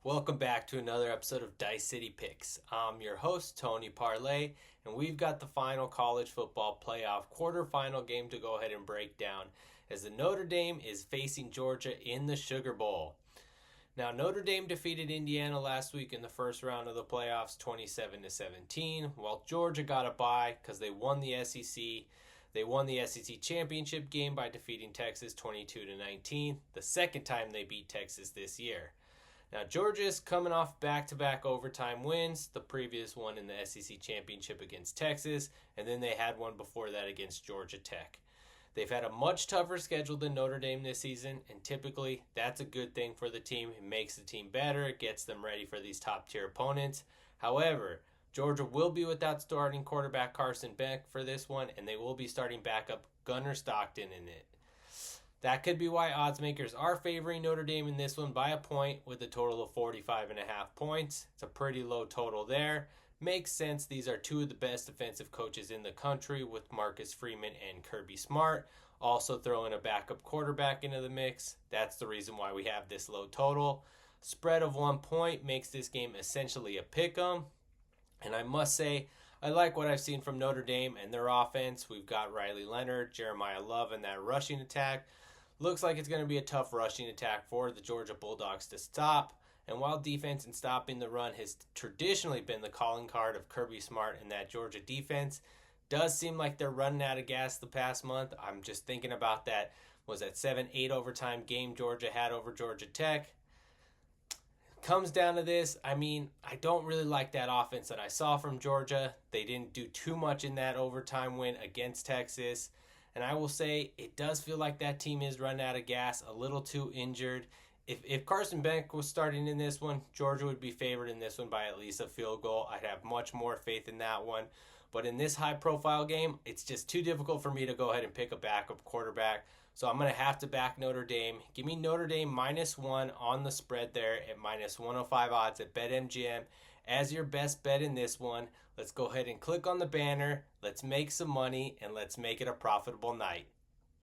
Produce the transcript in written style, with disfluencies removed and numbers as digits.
Welcome back to another episode of Dice City Picks. I'm your host, Tony Parlay, and we've got the final college football playoff quarterfinal game to go ahead and break down as the Notre Dame is facing Georgia in the Sugar Bowl. Now, Notre Dame defeated Indiana last week in the first round of the playoffs 27-17, while Georgia got a bye because they won the SEC. They won the SEC championship game by defeating Texas 22-19, the second time they beat Texas this year. Now, Georgia's coming off back-to-back overtime wins, the previous one in the SEC championship against Texas, and then they had one before that against Georgia Tech. They've had a much tougher schedule than Notre Dame this season, and typically that's a good thing for the team. It makes the team better. It gets them ready for these top-tier opponents. However, Georgia will be without starting quarterback Carson Beck for this one, and they will be starting backup Gunnar Stockton in it. That could be why odds makers are favoring Notre Dame in this one by a point with a total of 45.5 points. It's a pretty low total there. Makes sense. These are two of the best defensive coaches in the country with Marcus Freeman and Kirby Smart. Also throwing a backup quarterback into the mix. That's the reason why we have this low total. Spread of 1 point makes this game essentially a pick-em. And I must say, I like what I've seen from Notre Dame and their offense. We've got Riley Leonard, Jeremiah Love, and that rushing attack. Looks like it's going to be a tough rushing attack for the Georgia Bulldogs to stop. And while defense and stopping the run has traditionally been the calling card of Kirby Smart and that Georgia defense, does seem like they're running out of gas the past month. I'm just thinking about that 7-8 overtime game Georgia had over Georgia Tech. Comes down to this, I don't really like that offense that I saw from Georgia. They didn't do too much in that overtime win against Texas. And I will say, it does feel like that team is running out of gas, a little too injured. If Carson Beck was starting in this one, Georgia would be favored in this one by at least a field goal. I'd have much more faith in that one. But in this high-profile game, it's just too difficult for me to go ahead and pick a backup quarterback. So I'm going to have to back Notre Dame. Give me Notre Dame -1 on the spread there at -105 odds at BetMGM as your best bet in this one. Let's go ahead and click on the banner. Let's make some money, and let's make it a profitable night.